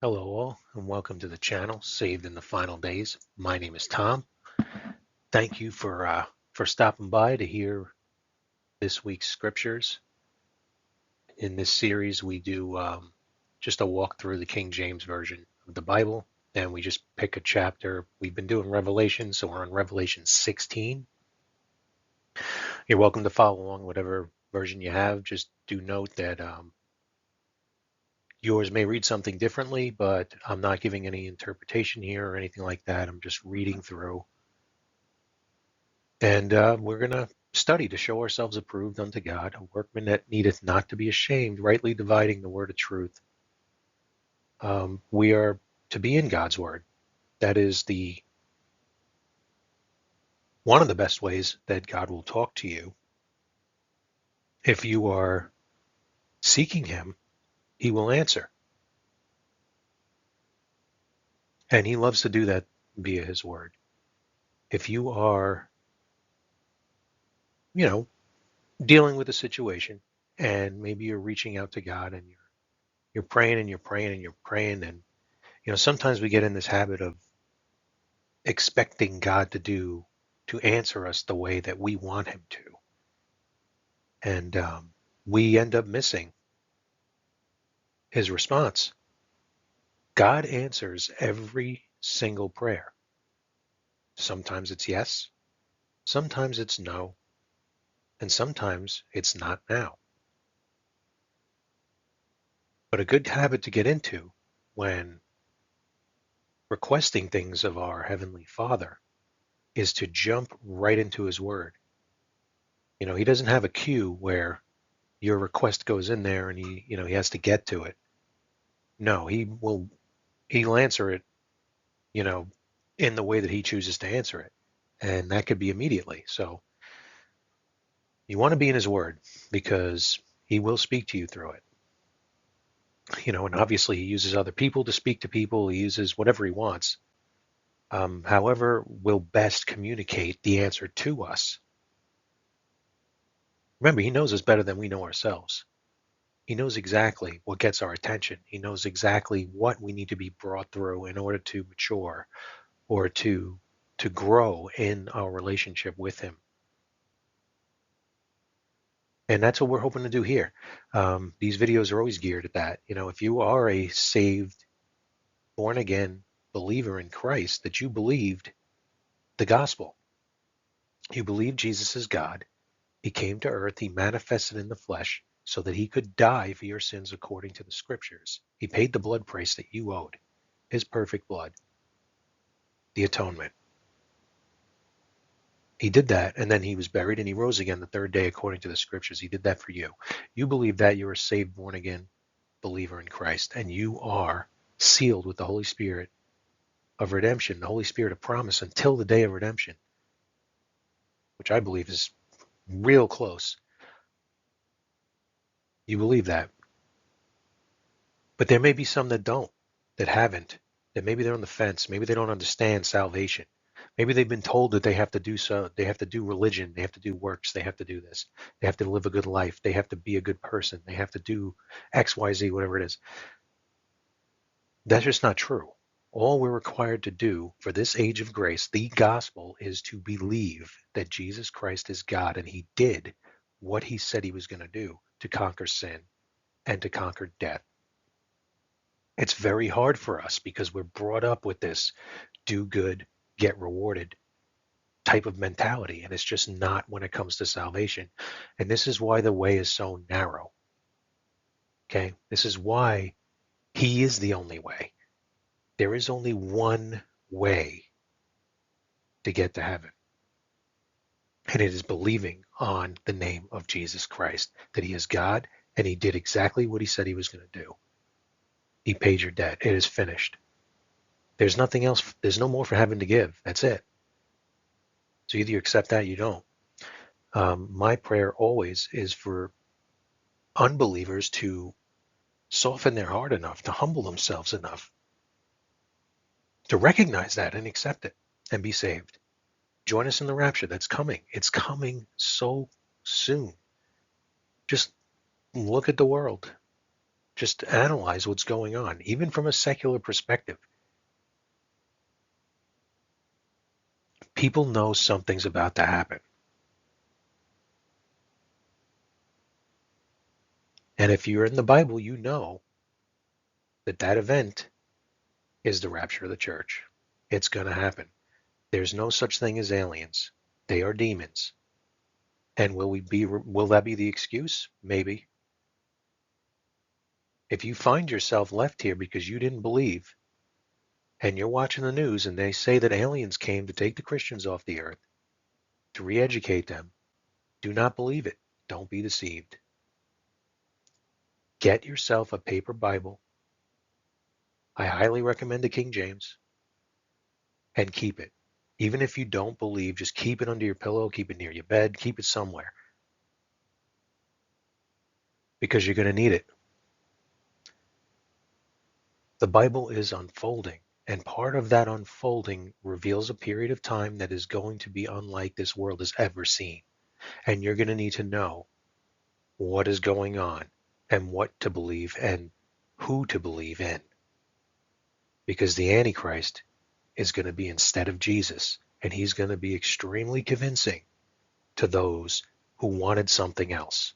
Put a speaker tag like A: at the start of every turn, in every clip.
A: Hello all, and welcome to the channel, Saved in the Final Days. My name is Tom. Thank you for stopping by to hear this week's scriptures. In this series, we do just a walk through the King James Version of the Bible, and we just pick a chapter. We've been doing Revelation, so we're on Revelation 16. You're welcome to follow along whatever version you have. Just do note that yours may read something differently, but I'm not giving any interpretation here or anything like that. I'm just reading through. And we're going to study to show ourselves approved unto God, a workman that needeth not to be ashamed, rightly dividing the word of truth. We are to be in God's word. That is the one of the best ways that God will talk to you. If you are seeking him, he will answer. And he loves to do that via his word. If you are, dealing with a situation and maybe you're reaching out to God and you're praying and you're praying and you're praying and sometimes we get in this habit of expecting God to answer us the way that we want him to. And we end up missing his response. God answers every single prayer. Sometimes it's yes, sometimes it's no, and sometimes it's not now. But a good habit to get into when requesting things of our Heavenly Father is to jump right into his word. He doesn't have a queue where your request goes in there and he has to get to it. No, he'll answer it, you know, in the way that he chooses to answer it. And that could be immediately. So you want to be in his word because he will speak to you through it. And obviously he uses other people to speak to people. He uses whatever he wants. However, will best communicate the answer to us. Remember, he knows us better than we know ourselves. He knows exactly what gets our attention. He knows exactly what we need to be brought through in order to mature or to grow in our relationship with him. And that's what we're hoping to do here. These videos are always geared at that. If you are a saved, born again believer in Christ, that you believed the gospel, you believe Jesus is God. He came to earth. He manifested in the flesh so that he could die for your sins according to the scriptures. He paid the blood price that you owed, his perfect blood, the atonement. He did that, and then he was buried, and he rose again the third day according to the scriptures. He did that for you. You believe that, you're a saved, born again believer in Christ, and you are sealed with the Holy Spirit of redemption, the Holy Spirit of promise until the day of redemption, which I believe is real close. You believe that. But there may be some that don't, that haven't, that maybe they're on the fence. Maybe they don't understand salvation. Maybe they've been told that they have to do so. They have to do religion. They have to do works. They have to do this. They have to live a good life. They have to be a good person. They have to do X, Y, Z, whatever it is. That's just not true. All we're required to do for this age of grace, the gospel, is to believe that Jesus Christ is God and he did what he said he was going to do to conquer sin and to conquer death. It's very hard for us because we're brought up with this do good, get rewarded type of mentality. And it's just not when it comes to salvation. And this is why the way is so narrow. Okay. This is why he is the only way. There is only one way to get to heaven. And it is believing on the name of Jesus Christ, that he is God and he did exactly what he said he was going to do. He paid your debt. It is finished. There's nothing else. There's no more for heaven to give. That's it. So either you accept that or you don't. My prayer always is for unbelievers to soften their heart enough, to humble themselves enough, to recognize that and accept it and be saved. Join us in the rapture that's coming. It's coming so soon. Just look at the world. Just analyze what's going on, even from a secular perspective. People know something's about to happen. And if you're in the Bible, you know that that event is the rapture of the church. It's going to happen. There's no such thing as aliens. They are demons. And will that be the excuse? Maybe. If you find yourself left here because you didn't believe, and you're watching the news and they say that aliens came to take the Christians off the earth, to re-educate them, do not believe it. Don't be deceived. Get yourself a paper Bible. I highly recommend the King James, and keep it. Even if you don't believe, just keep it under your pillow, keep it near your bed, keep it somewhere, because you're going to need it. The Bible is unfolding, and part of that unfolding reveals a period of time that is going to be unlike this world has ever seen. And you're going to need to know what is going on and what to believe and who to believe in. Because the Antichrist is going to be instead of Jesus, and he's going to be extremely convincing to those who wanted something else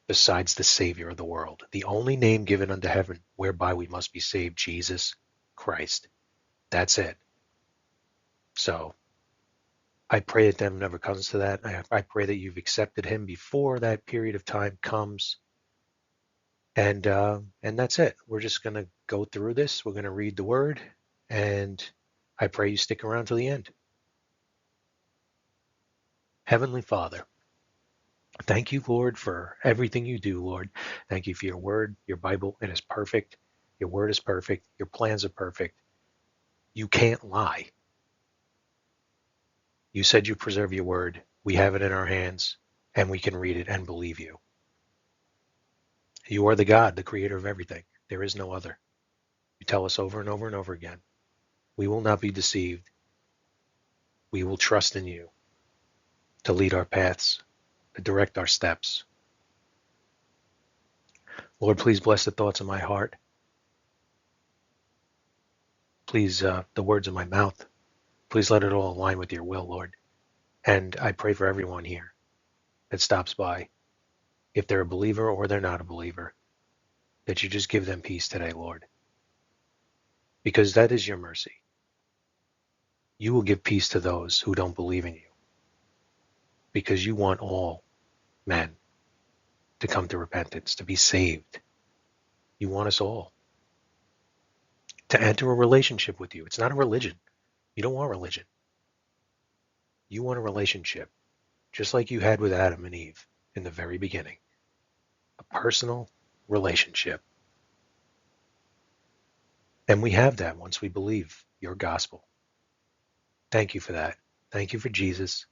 A: besides the Savior of the world. The only name given unto heaven whereby we must be saved, Jesus Christ. That's it. So I pray that that never comes to that. I pray that you've accepted him before that period of time comes. And that's it. We're just going to go through this. We're going to read the word, and I pray you stick around to the end. Heavenly Father, thank you, Lord, for everything you do, Lord. Thank you for your word, your Bible. It is perfect. Your word is perfect. Your plans are perfect. You can't lie. You said you preserve your word. We have it in our hands, and we can read it and believe you. You are the God, the creator of everything. There is no other. You tell us over and over and over again. We will not be deceived. We will trust in you to lead our paths, to direct our steps. Lord, please bless the thoughts of my heart. Please, the words of my mouth. Please let it all align with your will, Lord. And I pray for everyone here that stops by, if they're a believer or they're not a believer, that you just give them peace today, Lord. Because that is your mercy. You will give peace to those who don't believe in you. Because you want all men to come to repentance, to be saved. You want us all to enter a relationship with you. It's not a religion. You don't want religion. You want a relationship, just like you had with Adam and Eve in the very beginning. A personal relationship. And we have that once we believe your gospel. Thank you for that. Thank you for Jesus.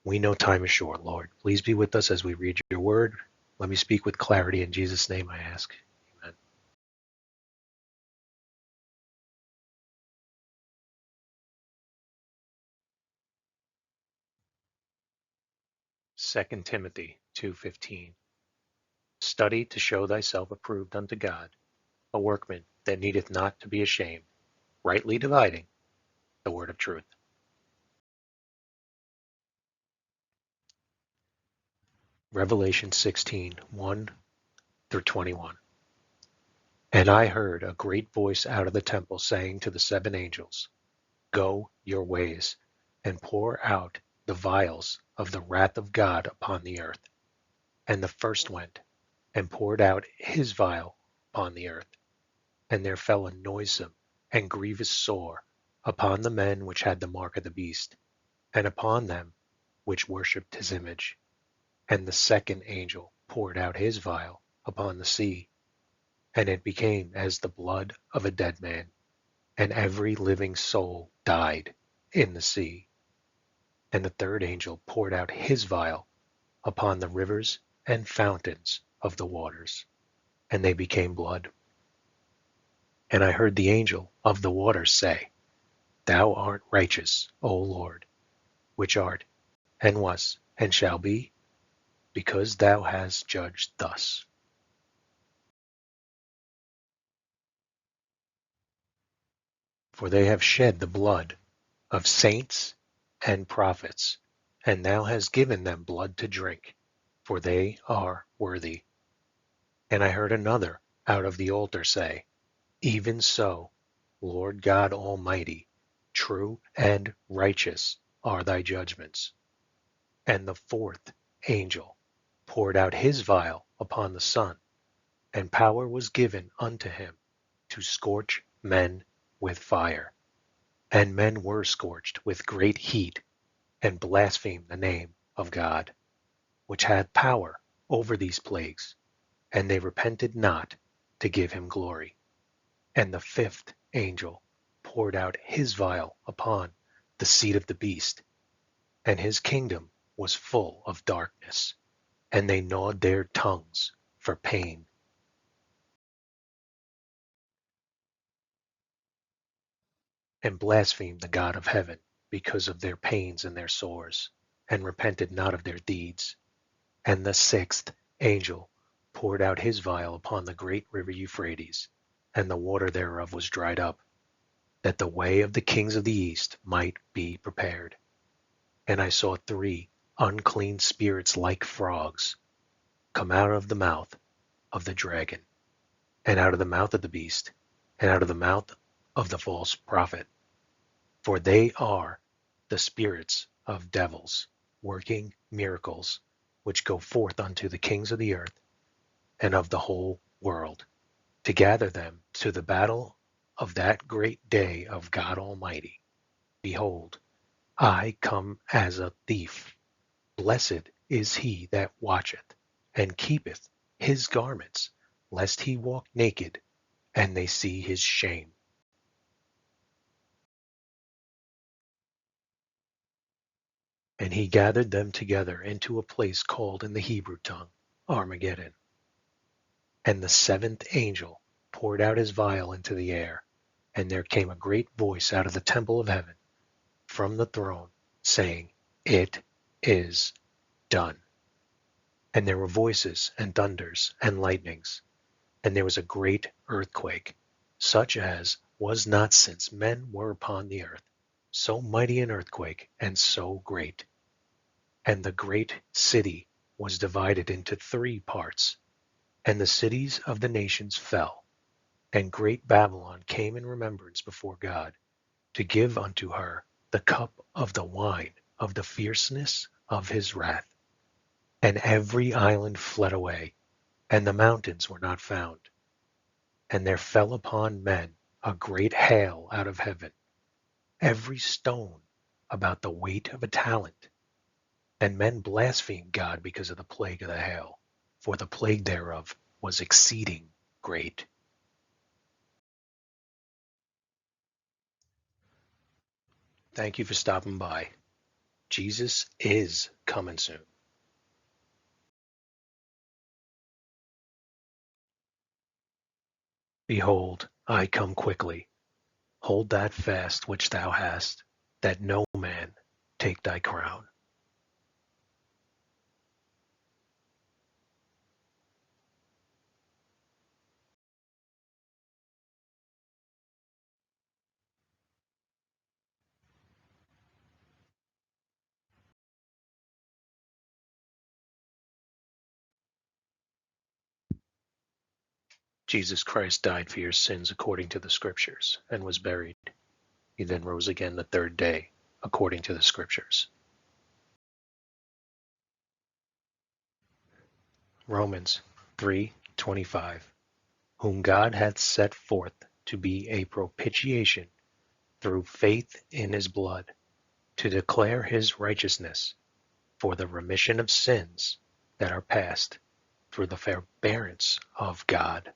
A: We know time is short, Lord. Please be with us as we read your word. Let me speak with clarity. In Jesus' name I ask. Amen. 2 Timothy 2:15. Study to show thyself approved unto God, a workman that needeth not to be ashamed, rightly dividing the word of truth. Revelation 16:1 through 21. And I heard a great voice out of the temple saying to the seven angels, Go your ways, and pour out the vials of the wrath of God upon the earth. And the first went, and poured out his vial upon the earth. And there fell a noisome and grievous sore upon the men which had the mark of the beast, and upon them which worshipped his image. And the second angel poured out his vial upon the sea, and it became as the blood of a dead man, and every living soul died in the sea. And the third angel poured out his vial upon the rivers and fountains of the waters, and they became blood. And I heard the angel of the waters say, Thou art righteous, O Lord, which art, and was, and shall be, because thou hast judged thus. For they have shed the blood of saints and prophets, and thou hast given them blood to drink, for they are worthy. And I heard another out of the altar say, Even so, Lord God Almighty, true and righteous are thy judgments. And the fourth angel poured out his vial upon the sun, and power was given unto him to scorch men with fire. And men were scorched with great heat, and blasphemed the name of God, which had power over these plagues, and they repented not to give him glory. And the fifth angel poured out his vial upon the seat of the beast, and his kingdom was full of darkness, and they gnawed their tongues for pain, and blasphemed the God of heaven because of their pains and their sores, and repented not of their deeds. And the sixth angel poured out his vial upon the great river Euphrates, and the water thereof was dried up, that the way of the kings of the east might be prepared. And I saw three unclean spirits like frogs come out of the mouth of the dragon, and out of the mouth of the beast, and out of the mouth of the false prophet. For they are the spirits of devils, working miracles, which go forth unto the kings of the earth and of the whole world, to gather them to the battle of that great day of God Almighty. Behold, I come as a thief. Blessed is he that watcheth, and keepeth his garments, lest he walk naked, and they see his shame. And he gathered them together into a place called in the Hebrew tongue Armageddon. And the seventh angel poured out his vial into the air, and there came a great voice out of the temple of heaven, from the throne, saying, It is done. And there were voices and thunders and lightnings, and there was a great earthquake, such as was not since men were upon the earth, so mighty an earthquake, and so great. And the great city was divided into three parts, and the cities of the nations fell. And great Babylon came in remembrance before God, to give unto her the cup of the wine of the fierceness of his wrath. And every island fled away, and the mountains were not found. And there fell upon men a great hail out of heaven, every stone about the weight of a talent. And men blasphemed God because of the plague of the hail, for the plague thereof was exceeding great. Thank you for stopping by. Jesus is coming soon. Behold, I come quickly. Hold that fast which thou hast, that no man take thy crown. Jesus Christ died for your sins according to the Scriptures, and was buried. He then rose again the third day, according to the Scriptures. Romans 3:25, whom God hath set forth to be a propitiation through faith in his blood, to declare his righteousness for the remission of sins that are past through the forbearance of God.